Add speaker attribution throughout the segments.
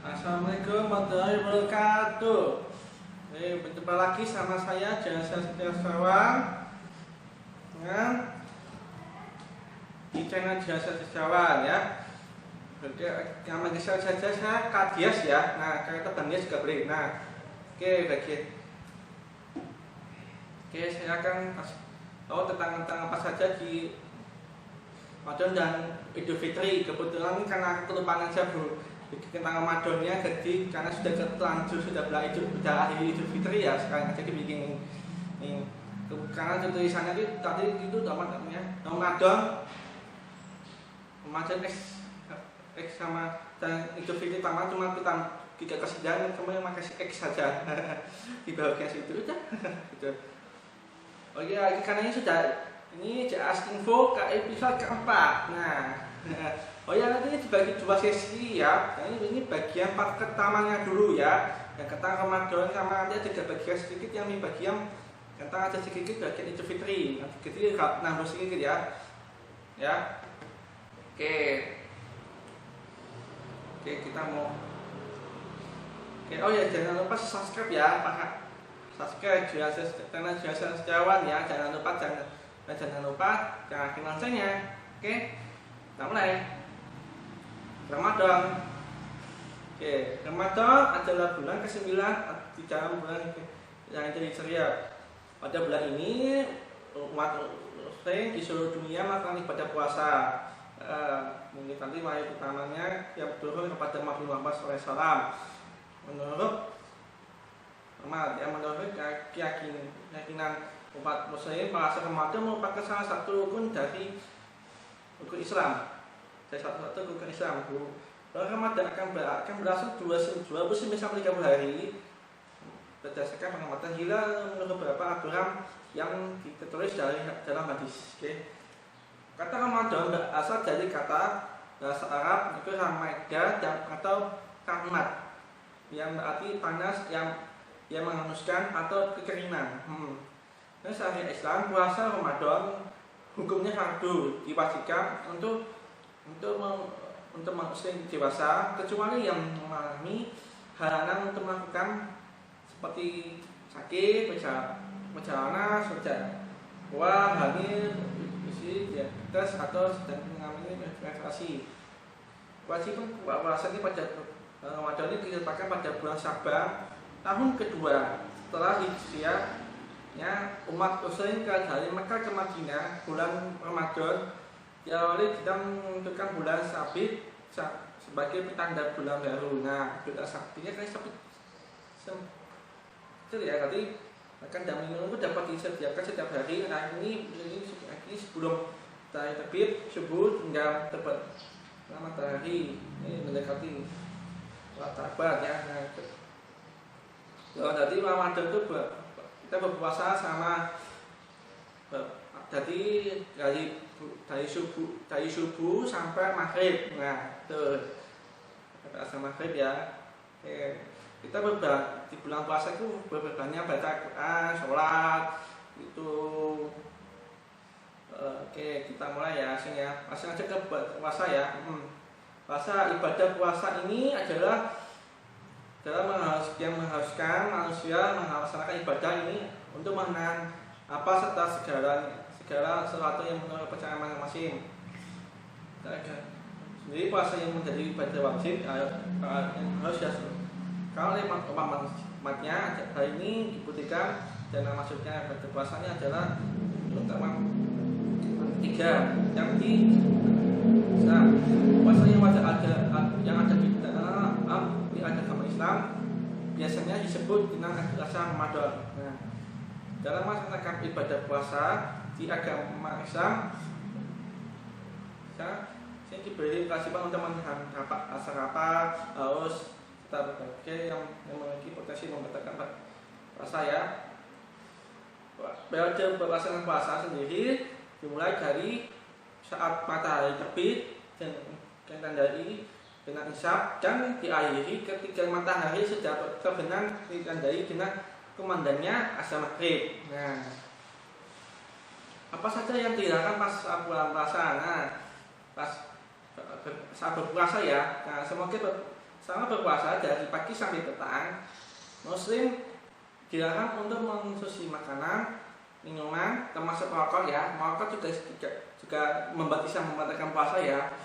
Speaker 1: Assalamualaikum warahmatullahi wabarakatuh. Berjumpa lagi sama saya Jasa Setiawan di channel Jasa Setiawan ya. Yang manggil saya saja saya Kadias ya. Nah, kata Bang juga boleh. Nah, oke, saya akan tahu tentang apa saja di Ramadan dan Idul Fitri. Kebetulan karena kelupaan aja bro tentang Ramadannya, jadi karena sudah terlanjur sudah akhir Idul Fitri ya, sekarang jadi bikin ini karena tulisannya itu tadi itu namanya Ramadan sama dan Idul Fitri tambah cuma kita tidak kasih dan kemudian makasih X saja di bagian situ udah gitu. Oh iya, karena ini just info ke episode keempat. Oh ya, nanti ini dibagi dua sesi ya. Nah, ini bagian part pertamanya dulu ya. Yang tentang Ramadan sama nanti ada bagian sedikit yang ini bagian tentang ada sedikit bagian Idul Fitri. Nanti kita nambah sedikit ya. Ya. Oke, kita mau. Oh ya, jangan lupa subscribe ya, Pak. Subscribe channel Jasa Setiawan ya. Jangan lupa jangan loncengnya. Oke. Kita mulai. Ramadan. Ramadan adalah bulan ke-9 di dalam bulan yang jadi ceria. Pada bulan ini umat Muslim di seluruh dunia melakukan ibadah puasa. Mungkin nanti ayat utamanya yang turun kepada Muhammad SAW. Menurut keyakinan umat Muslim, puasa Ramadan merupakan salah satu rukun dari rukun Islam. Satu rukun Islam. Ramadan akan berlangsung 29 sampai 30 hari berdasarkan pengamatan hilal menurut beberapa aturan yang ditulis dalam hadis. Kata Ramadan berasal dari kata bahasa Arab itu Ramadan atau rahmat yang berarti panas yang menghanguskan atau kekeringan. Dan syariat Islam puasa Ramadan hukumnya fardu, diwajibkan untuk Muslim dewasa kecuali yang mengalami halangan untuk melakukan seperti sakit, perjalanan, hamil, diabetes atau sedang mengalami menstruasi. Kewajiban puasa ini pada Ramadan ini ditetapkan pada bulan Sya'ban tahun kedua setelah hijriahnya umat Muslim dari Mekah ke Madinah. Bulan Ramadan diawali kita menentukan bulan Sabit sebagai petanda bulan baru. Nah, bulan Sabitnya kan Sabit itu ya, tadi akan dan minum itu dapat disediakan setiap hari. Nah, ini sebelum matahari terbit subuh hingga terbit matahari ini mendekati Tabat ya. Nah, jadi Ramadan itu kita berpuasa sama jadi dari subuh sampai maghrib. Nah, tuh sampai maghrib ya. Kita di bulan puasa itu banyak baca Quran, sholat itu. Kita mulai ya, langsung aja ke puasa ya. Puasa, ibadah puasa ini adalah yang mengharuskan manusia melaksanakan ibadah ini untuk menahan apa serta segala sesuatu yang menurut percayaan masing-masing. Jadi puasa yang menjadi ibadah wajib yang harus kalau umatnya hari ini dibuktikan dan maksudnya ibadah puasanya adalah terutama tiga yang puasa yang ada di agama Islam biasanya disebut dengan puasa Ramadan. Nah, dalam melaksanakan ibadah puasa di agama Islam, saya diberi kewajiban untuk menahan haus serta berbagai yang memiliki potensi membatalkan puasa ya. Periode pelaksanaan puasa sendiri dimulai dari saat matahari terbit dan ditandai dengan isya dan diakhiri ketika matahari sudah terbenam ditandai dengan komandannya azan maghrib. Nah, apa saja yang dilakukan pas bulan puasa? Nah, pas saat berpuasa ya. Nah, selama berpuasa dari pagi sampai petang, Muslim dilarang untuk mengonsumsi makanan, minuman, termasuk rokok ya. Merokok juga bisa membatalkan puasa ya.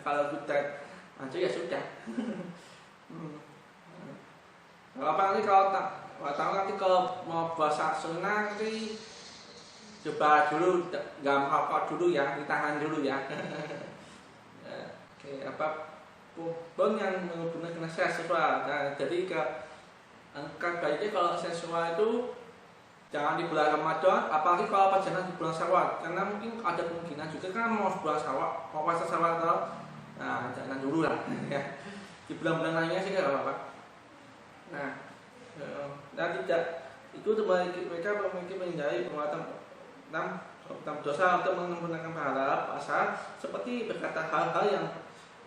Speaker 1: Kalau sudah lanjut ya sudah. Kalau mau puasa sunnah nanti coba dulu nggak merokok dulu ya, ditahan dulu ya. Oke, apapun yang menggunakan seksual. Nah, jadi baiknya kalau seksual itu jangan di bulan Ramadan, apalagi kalau pacaran di bulan Syawal, karena mungkin ada kemungkinan juga kan mau bulan Syawal, mau puasa Syawal atau jangan dulu lah ya. Di bulan-bulan lainnya sih nggak apa-apa. Nah, tidak itu mereka memiliki menghindari perbuatan dosa untuk menggunakan pahala puasa, seperti berkata hal-hal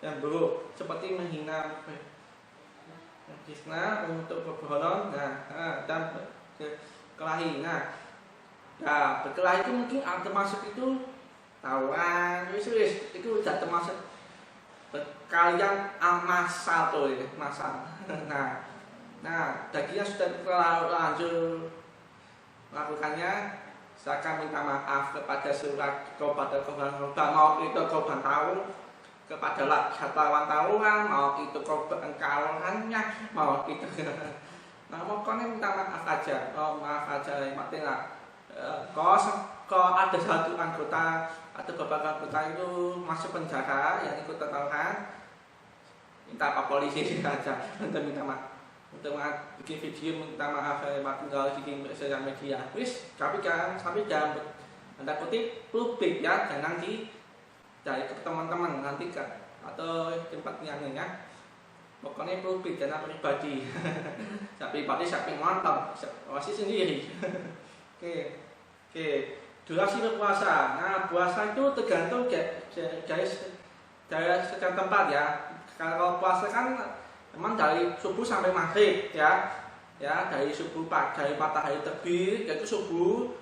Speaker 1: yang buruk, seperti menghina, fitnah, untuk berbohong, dan berkelahi. Berkelahi itu mungkin termasuk itu tawuran, itu tidak termasuk kalian masal tuh ya, masal. Bagi yang sudah terlanjur melakukannya, silakan minta maaf kepada korban, mau itu korban tahu, kepada lawan tawuran, mau itu korban kawanannya, mau itu pokoknya minta maaf aja, maaf aja, matilah. Kalau ada satu anggota atau beberapa anggota itu masuk penjara yang ikut tawuran, minta Pak polisi aja untuk minta maaf, untuk bikin video minta maaf, tinggal bikin sosial media. Tapi jangan sampai dalam tanda kutip publik ya, jangan dari ke teman-teman nanti kan, atau tempat yang ya. Pokoknya publik, jangan pribadi. Pribadi siapa yang mantap, masih sendiri. Oke. Durasi berpuasa. Puasa itu tergantung dari sekian tempat ya. Kalau puasa kan memang dari subuh sampai maghrib ya, dari subuh dari matahari terbit yaitu subuh,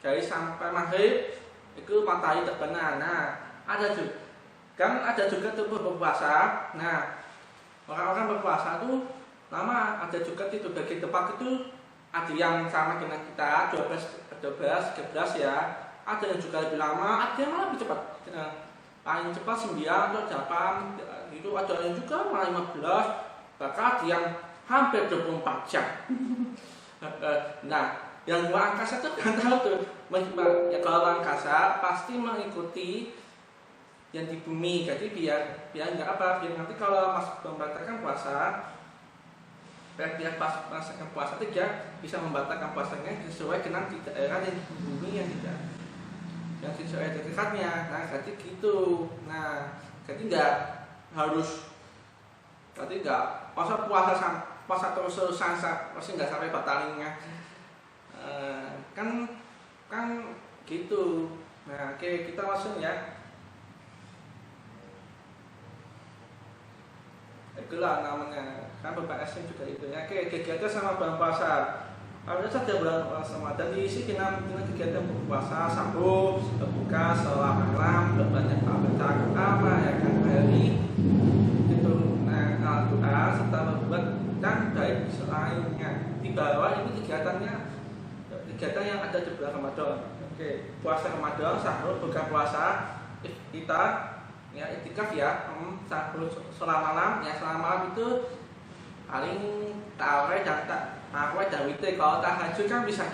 Speaker 1: dari sampai maghrib itu matahari terbenam. Ada juga tubuh berpuasa. Orang-orang berpuasa itu lama, ada juga di bagian tempat itu ada yang sama dengan kita 12 ya, ada yang juga lebih lama, ada yang malah lebih cepat. Paling cepat 9 atau 8 itu, ada yang juga malah 15, bahkan ada yang hampir 24 jam. Yang luar angkasa itu kan tahu tuh, ya kalau luar angkasa pasti mengikuti yang di bumi, jadi biar biar nanti kalau membatalkan puasa, biar pas merasakan puasa itu dia bisa membatalkan puasanya sesuai dengan daerah yang di bumi yang sesuai dekatnya. Jadi gitu. Jadi nggak harus, berarti nggak puasa terus-terusan pasti nggak sampai batalinnya. Kan gitu. Oke, kita langsung ya. Itulah namanya, kan BPS juga itu ya. Oke, kegiatan sama bulan puasa. Ada saja bulan puasa Ramadan diisi dengan kegiatan berpuasa, sahur, berbuka, sholat malam, berbanyak baca apa ya kan, hari itu Al-Quran serta berbuat dan baik selainnya. Di bawah ini kegiatan yang ada di bulan Ramadan. Oke, puasa Ramadan, sahur, buka puasa, kita ya itikaf ya, sahur, sholat malam ya, sholat malam itu paling tarawih dan witir. Kalau tahajud kan bisa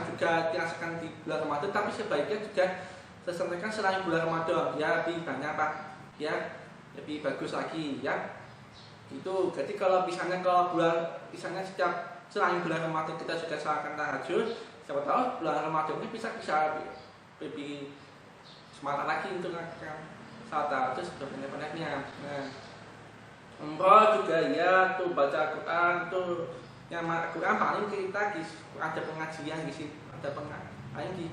Speaker 1: juga dirasakan di bulan Ramadan, tapi sebaiknya juga diselesaikan selain bulan Ramadan ya, lebih banyak ya, lebih bagus lagi ya gitu. Jadi kalau misalnya setiap selain bulan Ramadan kita juga selakan tahajud, siapa tahu bulan Ramadan ini bisa lebih semangat lagi untuk saat tahajud sebanyak-banyaknya. Umroh juga ya, tuh baca Quran tuh, yang Quran paling kita ada pengajian di sini, ada pengajian di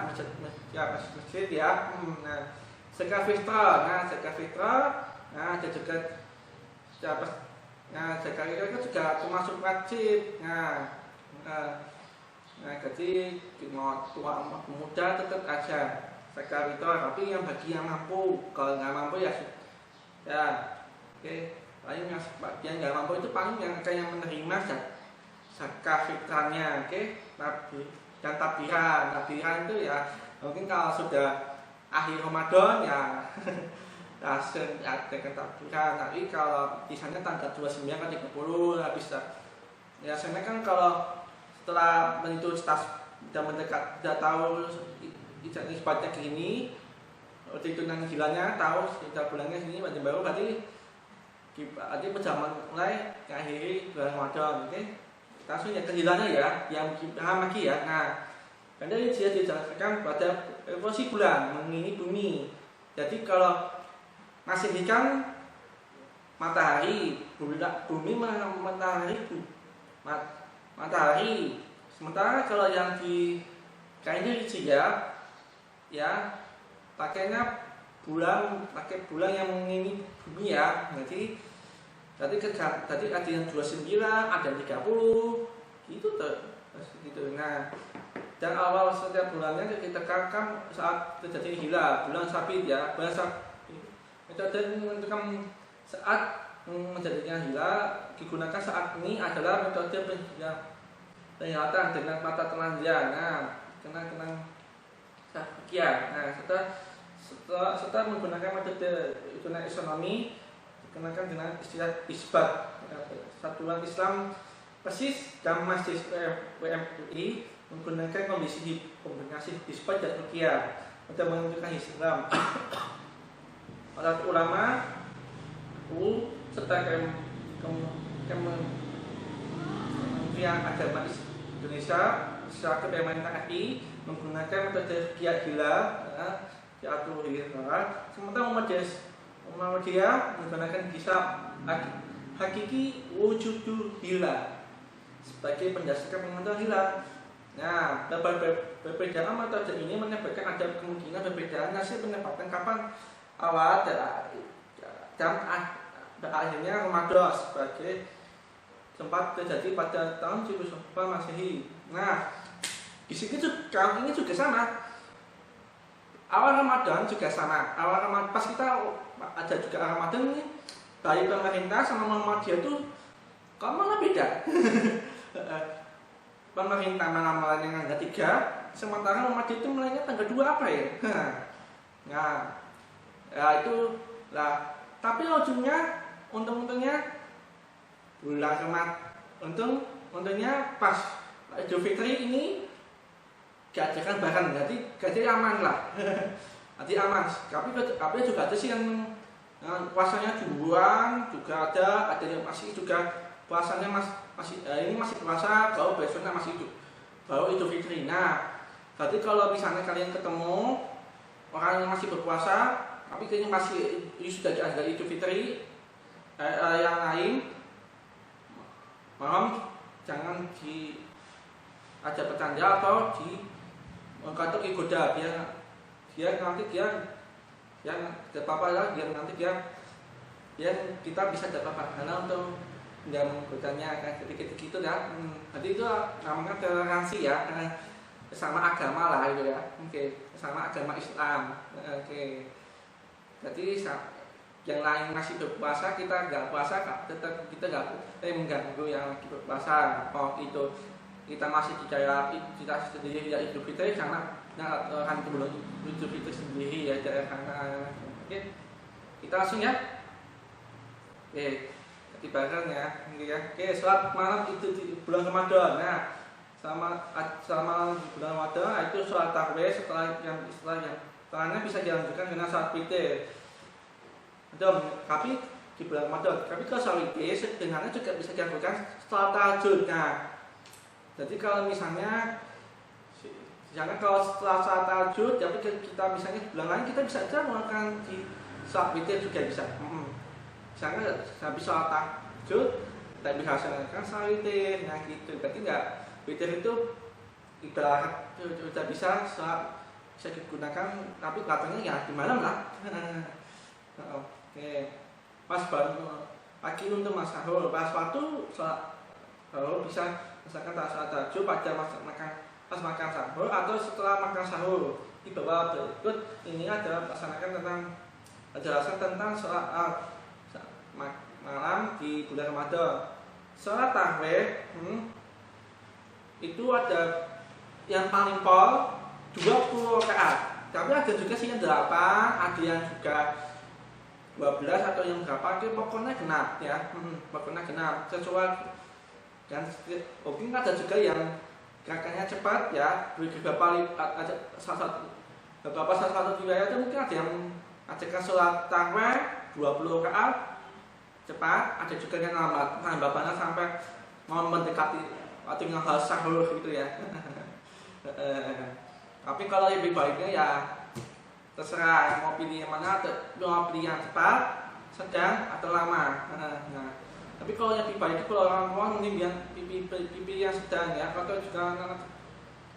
Speaker 1: masjid ya. Zakat fitrah, ada juga zakat itu juga termasuk wajib. Jadi tua muda tetap aja zakat fitrah, tapi yang bagi yang mampu, kalau nggak mampu ya Oke, paling yang sebagian nggak mampu itu paling yang akan yang menerima zakat fitrahnya, oke, dan takbiran itu ya mungkin kalau sudah akhir Ramadan ya langsung adakan takbiran. Tapi kalau misalnya tanggal 29 ke 30 habis ya sebenarnya kan kalau setelah menentu tas sudah mendekat, sudah tahu isbatnya gini, waktu itu nanti hilangnya tahu sekitar bulannya sini wajib baru berarti perjamuan mulai mengakhiri bulan Ramadan, oke? Langsung ya kehilangannya ya, yang paham lagi ya. Nah, karena ini dia dijelaskan pada revolusi bulan mengelilingi bumi. Jadi kalau masih kan matahari, bumi matahari. Sementara kalau yang di kayaknya ya pakainya pakai bulan yang mengelilingi bumi ya. Jadi ada yang 29, ada yang 30 gitu tuh. Gitu. Nah, dan awal setiap bulannya kita kan saat terjadi hilal, bulan sabit ya, bulan sabit. Metode menentukan saat menjadinya hilal digunakan saat ini adalah metode penglihatan dengan mata telanjang. Nah, kenang sakian. Nah, setelah menggunakan metode hitungan astronomi dikenakan dengan istilah isbat. Satuan Islam persis dan Masjid WMUI menggunakan kombinasi isbat dan ruqyah untuk menentukan Islam. Para ulama serta Kementerian Agama Indonesia selaku pemerintah RI menggunakan metode ruqyah hilal diatur hilal. Sementara Muhammadiyah menggunakan kisah hakiki wujudul hilal sebagai berdasarkan penentuan hilal. Nah, perbedaan metode ini menyebabkan ada kemungkinan perbedaan hasil penempatan kapan awal dan akhirnya Ramadan sebagai sempat terjadi pada tahun 1900 Masehi. Nah, di sini tahun ini juga sama. Awal Ramadan juga sama. Awal Ramadan pas kita ada juga Ramadan ini dari pemerintah sama Muhammadiyah itu kok malah beda. Pemerintah malah melayani tanggal 3, sementara Muhammadiyah itu melayani tanggal 2 apa ya? Nah, ya itu lah. Tapi ujungnya untung-untungnya bulan Ramadan, untungnya pas Idul Fitri ini diadakan bareng, jadi aman lah. Jadi aman. Tapi juga ada sih yang puasanya duluan, juga ada yang masih juga puasanya ini masih puasa, kalau besoknya masih baru Idul Fitri. Nah, jadi kalau misalnya kalian ketemu orang yang masih berpuasa, tapi kayaknya masih sudah ada Idul Fitri yang lain, mohon jangan ada bercanda atau kantor igoda dia nanti yang tidak apa-apa lah, nanti kita bisa dapat apa karena untuk nggak menggodanya kayak gitu kan. Jadi itu namanya toleransi ya, sama agama lah itu ya. Oke, sama agama Islam. Oke, jadi yang lain masih berpuasa, kita nggak puasa, tetap kita nggak mengganggu yang lagi berpuasa. Oh itu kita masih kita sendiri ya Idul Fitri karena kan itu belum Idul Fitri sendiri ya karena. Oke, kita langsung ya. Oke, bareng ya. Oke, sholat malam itu di bulan Ramadan. Nah, selama bulan Ramadan itu sholat tarawih setelahnya bisa dilanjutkan dengan sholat witir. Tapi di bulan Ramadan. Tapi kalau sholat witir sebenarnya juga bisa dilakukan setelah tahajud. Nah, jadi kalau misalnya kalau setelah sholat tahajud, tapi kita misalnya di bulan lain kita bisa aja melakukan di sholat witir juga bisa. Misalnya habis sholat tahajud, kita bisa laksanakan sholat witir. Nah gitu, berarti nggak witir itu ibarat sudah bisa digunakan, tapi katanya ya di malam lah. Oke, pas baru pagi untuk mas sahur, pas waktu sholat sahur bisa misalkan saat tahajud pada pas makan sahur atau setelah makan sahur. Di bawah berikut ini adalah melaksanakan tentang penjelasan tentang sholat malam di bulan Ramadan. Sholat tarawih itu ada yang paling pol 20 rakaat. Tapi ada juga sih yang 8, ada yang juga 12 atau yang berapa, itu pokoknya genap ya. Pokoknya genap sesuai. Dan mungkin ada juga yang gerakannya cepat ya, beberapa ada salah satu riwayat itu mungkin ada yang ajarkan sholat tarawih 20 rakaat cepat, ada juga yang lambat sampai mau mendekati waktu yang harus sahur gitu ya. Tapi kalau lebih baiknya ya terserah mau pilih yang mana, mau pilih yang cepat, sedang atau lama. Nah, tapi kalau yang lebih baik itu kalau orang tua mending yang pipi yang sedang ya, atau juga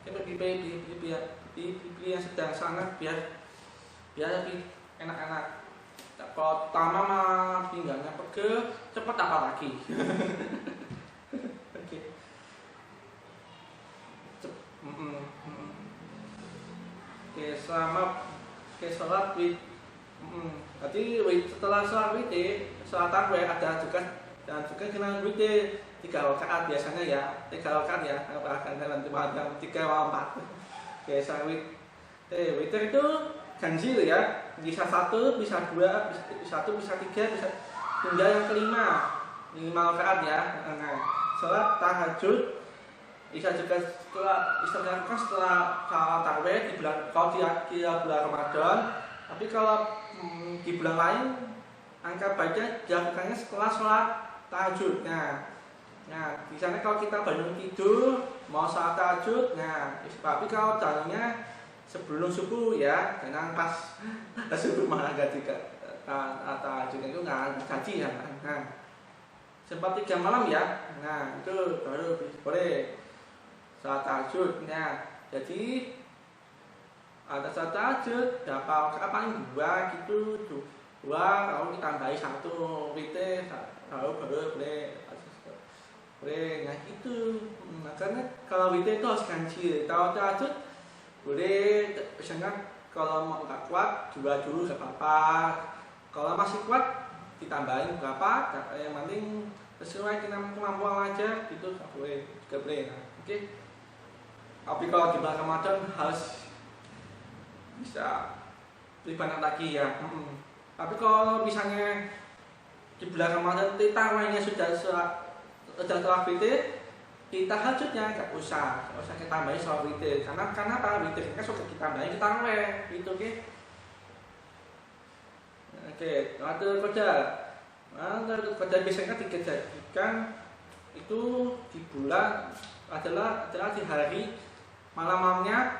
Speaker 1: pipi yang sedang sangat biar lebih enak-enak. Kalau pertama mah pinggangnya pegel, cepat apa lagi? Oke. Oke, sholat wid. Berarti setelah sholat wid, sholat tarawih ada juga dan juga kena wid 3 rakaat biasanya ya, 3 rakaat ya, bahkan nanti ada 3 atau 4. Oke, sholat wid. Witir itu ganjil ya, bisa 1, bisa 2, bisa 1, bisa 3, bisa hingga yang kelima, 5 rakaat ya. Nah, sholat tahajud bisa juga setelah sholat tarawih di bulan, kalau di bulan Ramadan. Tapi kalau di bulan lain angka baiknya dilakukannya setelah sholat tahajud. Nah, di sana kalau kita bangun tidur mau sholat tahajud, nah, tapi kalau jalannya sebelum subuh ya, jangan pas subuh malah ganti ke tahajud itu nggak gaji ya. Nah, sempat 3 malam ya, nah itu baru boleh sholat tahajud. Nah, jadi ada sholat tahajud berapa rakaat, paling 2 gitu, 2 kalau ditambahi 1 witir baru boleh. Nah itu, karena kalau witir itu harus ganjil. Kalau tahajud boleh, misalnya kalau mau nggak kuat 2 dulu nggak apa-apa. Kalau masih kuat ditambahin berapa, yang penting sesuai dengan kemampuan aja gitu, boleh juga boleh. Nah, oke. Tapi kalau di bulan Ramadan harus bisa lebih banyak lagi ya. Tapi kalau misalnya di bulan Ramadan tarawihnya sudah sholat witir, di tahajudnya nggak usah kita tambahin sholat witir. Karena apa? Witirnya sudah kita tambahin kita tarawih gitu, oke. Oke, ada kode biasanya dijadikan itu di bulan adalah di hari malam-malamnya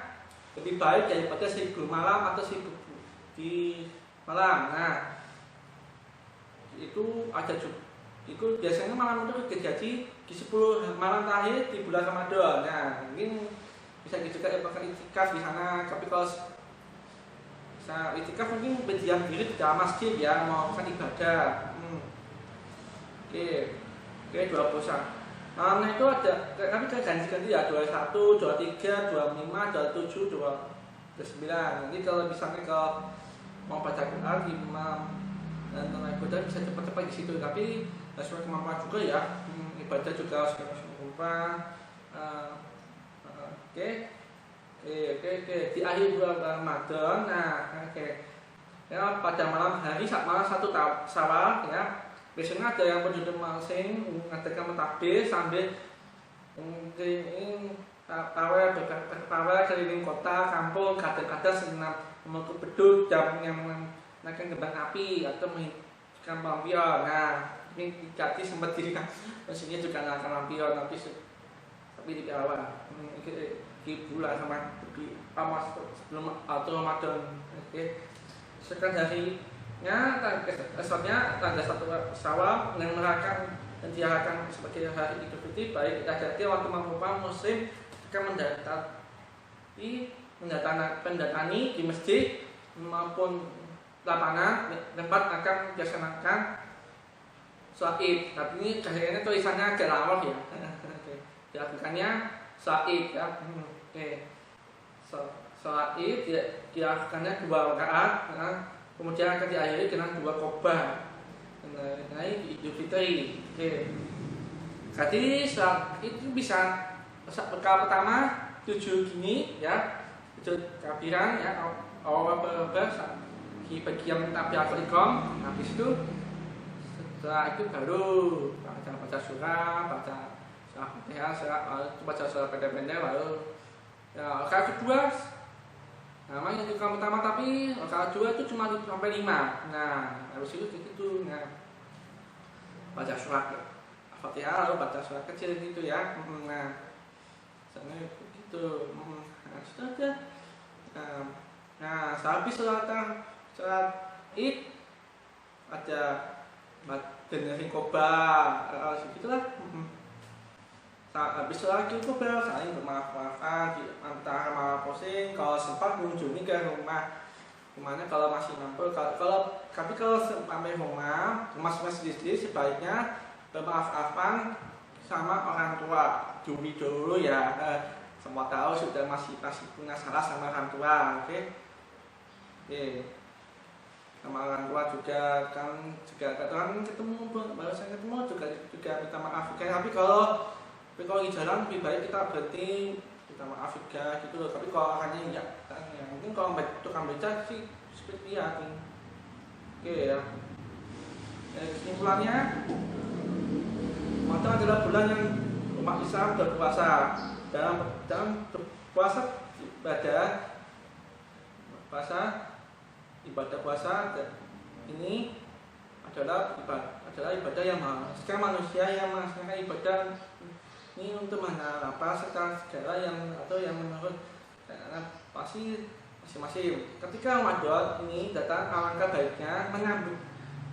Speaker 1: lebih baik daripada 1000 malam atau 1000 di malam. Nah, itu ada juga. Itu biasanya malam itu terjadi di 10 malam terakhir di bulan Ramadan. Nah, mungkin bisa juga pakai itikaf di sana. Tapi kalau bisa itikaf mungkin berdiam diri di dalam masjid ya, mau kan ibadah. Oke, 20. Malamnya itu ada, kami kan ganti-ganti ya, 21, 23, 25, 27, 29. Jadi kalau misalnya kalau mau baca Quran di malam dan tenaga ibadah bisa cepat-cepat di situ. Tapi sesuai kemampuan juga ya, ibadah juga harus kemampuan. Oke. Di akhir bulan Ramadan, ya pada malam hari malam 1 Syawal ya. Biasanya ada yang penduduk masing mengadakan mentakbir sambil tarawih keliling kota, kampung, kadang-kadang senam memukul beduk dan yang menaikkan kembang api atau menghidupkan lampion. Nah, ini jadi sempat dirikan mesinnya juga menaikkan lampion, tapi di awal di bulan sama di amas sebelum atau Ramadan. Oke, sekarang harinya esoknya tanggal 1 Syawal yang merayakan dan diarahkan sebagai hari Idul Fitri. Baik jadi waktu merupakan muslim akan mendatangi di masjid maupun lapangan tempat akan dilaksanakan sholat Id. Tapi ini kayaknya tulisannya agak lawak ya. Dilakukannya sholat Id ya. Sholat Id dilakukannya 2 rakaat, kemudian akan diakhiri dengan 2 khotbah. mengenai Idul Fitri. Oke. Jadi itu bisa bekal pertama 7 gini ya, 7 kafiran ya, awal bagi yang tabiatul iqam. Habis itu setelah itu baru baca surah, baca surah Fatihah, baca surah pendek-pendek, baru ya rakaat kedua. Nah, yang rakaat pertama tapi rakaat kedua itu cuma sampai 5. Nah, habis itu gitu. Nah, baca surah Fatihah lalu baca surah kecil gitu ya. Nah, sampai begitu. Nah, sudah aja. Nah, sehabis sholat Id ada dengerin khotbah, segitulah. Habis sholat Id khotbah saling bermaaf-maafan antara masing-masing. Kalau sempat mengunjungi ke rumahnya kalau masih mampu. Tapi kalau sampai rumah masing-masing sebaiknya bermaaf-maafan sama orang tua dulu ya. Semua tahu sudah masih punya salah sama orang tua, oke? Sama orang tua juga kan kadang ketemu baru saya ketemu juga minta maaf juga. Tapi kalau di jalan lebih baik kita berhenti minta maaf juga gitu loh. Tapi kalau orangnya ya mungkin kalau tukang beca sih seperti ya. Oke ya. Kesimpulannya, Ramadan adalah bulan yang umat Islam berpuasa. Dalam berpuasa ibadah puasa ini adalah ibadah yang mengharuskan manusia yang melaksanakan ibadah ini untuk menghafal segala yang menurut pasti masing-masing. Ketika Ramadan ini datang, alangkah baiknya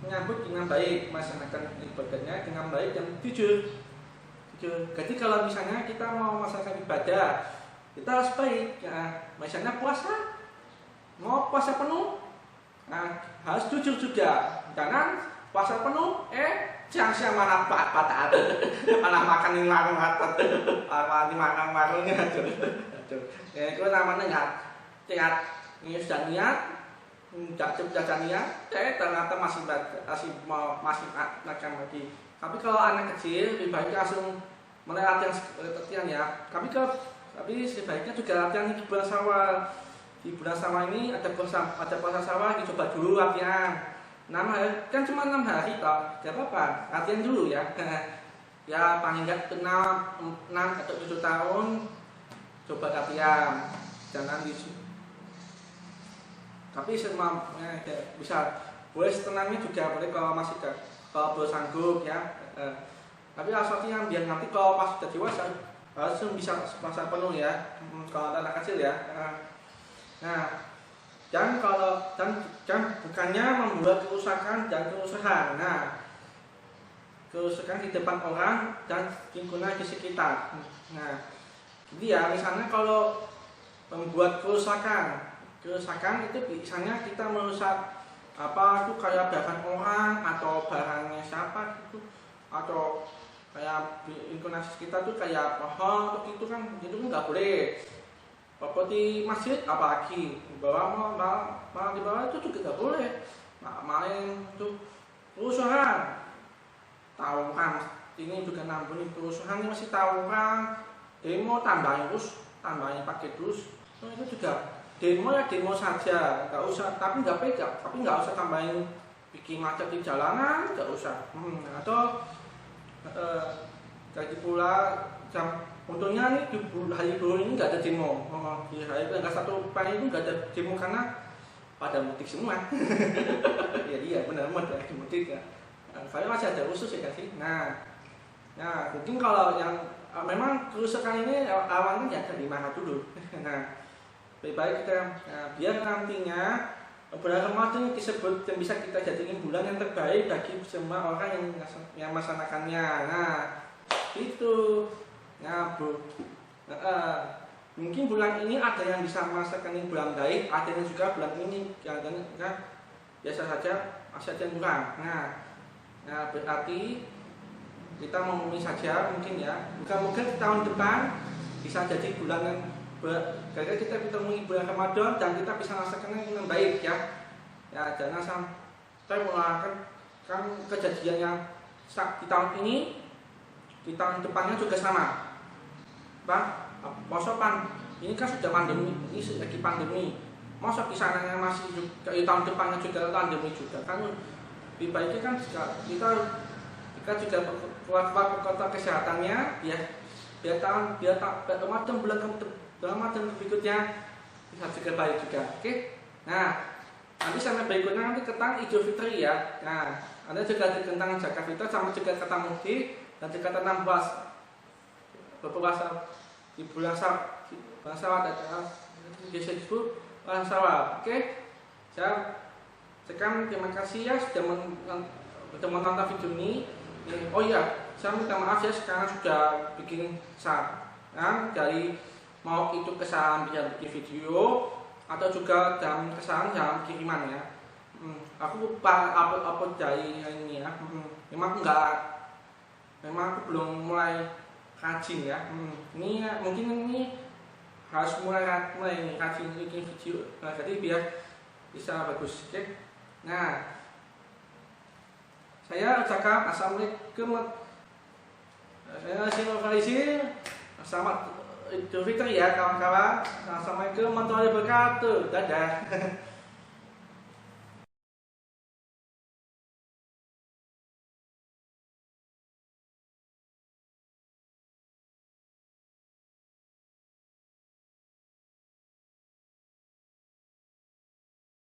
Speaker 1: menyambut dengan baik, melaksanakan ibadahnya dengan baik dan jujur. Jadi kalau misalnya kita mau melaksanakan ibadah, kita harus baik. Ya, misalnya puasa, mau puasa penuh, harus jujur juga. Jangan puasa penuh, siang-siang malah patah, malah makan di warung-warung, malah dimakan warungnya. Ya, itu namanya niat. Ini sudah niat. Jajan niat, ternyata masih makan lagi. Tapi kalau anak kecil lebih baik langsung mulai latihan ya. Tapi sebaiknya juga latihan di bulan Syawal. Di bulan Syawal ini ada puasa Syawal, dicoba dulu latihan. 6 hari, kan cuma 6 hari toh, tidak apa-apa, latihan dulu ya. Ya paling enggak 6 atau 7 tahun coba latihan. Jangan tapi semampunya bisa, boleh setengahnya juga boleh kalau belum sanggup ya. Tapi yang biar nanti kalau pas sudah dewasa harus bisa puasa penuh ya. Kalau anak kecil ya. Nah, dan bukannya membuat kerusakan dan kerusuhan. Nah, kerusakan di depan orang dan lingkungan di sekitar. Nah, jadi ya misalnya kalau membuat kerusakan itu misalnya kita merusak apa itu kayak barang orang atau barangnya siapa gitu, atau kayak lingkungan sekitar tuh kayak pohon atau itu kan nggak boleh. Seperti masjid apalagi di bawah malah di bawah itu juga nggak boleh. Main tuh kerusuhan, tawuran ini juga nambuni kerusuhan, ini masih tawuran, demo tambahin pakai terus, itu juga demo ya demo saja, nggak usah, tapi nggak usah tambahin bikin macet di jalanan, nggak usah. Atau lagi pula untungnya nih di hari dulu ini nggak ada demo. Di hari tanggal 1 Mei itu nggak ada demo karena pada mudik semua. Iya benar lagi mudik ya. Saya masih ada khusus ya sih. Nah mungkin kalau yang memang kerusakan ini awalnya ya dari mana dulu. Nah, lebih baik kita biar nantinya bulan Ramadan disebut yang bisa kita jadikan bulan yang terbaik bagi semua orang yang melaksanakannya. Nah, itu. Nah, mungkin bulan ini ada yang bisa merasakan bulan baik, ada yang juga bulan ini yang biasa saja, masih ada yang kurang. Nah, berarti kita memulai saja mungkin ya. Moga-moga tahun depan bisa jadi bulan yang gara-gara kita menemui bulan Ramadan dan kita bisa merasakannya dengan baik ya. Ya, jangan sampai mengeluarkan kan kejadian yang di tahun ini, di tahun depannya juga sama. Posokan ini kan sudah pandemi, ini lagi pandemi. Masa di sananya masih juga, di tahun depannya juga pandemi juga kan. Lebih baiknya kan kita juga keluar ke kota kesehatannya, biar Ramadan Ramadan berikutnya bisa juga baik juga. Oke. Nah, nanti sampai berikutnya nanti tentang Idul Fitri ya. Nah, ada juga tentang zakat fitrah sama juga kata mudik dan juga tentang berpuasa di bulan Syawal dan biasa disebut bulan Syawal. Oke. Sekarang terima kasih ya sudah menonton video ini. Oh iya, saya minta maaf ya sekarang sudah bikin saran dari mau itu kesalahan bikin video atau juga kesalahan kiriman ya. Aku lupa upload dari ini ya. Memang aku belum mulai rajin ya. Ini mungkin ini harus mulai rajin bikin video. Nah, jadi biar bisa bagus. Oke. Nah, saya ucapkan assalamualaikum. Saya Sino Farisi. Selamat Idul Fitri ya kawan-kawan. Assalamualaikum warahmatullahi wabarakatuh. Dadah.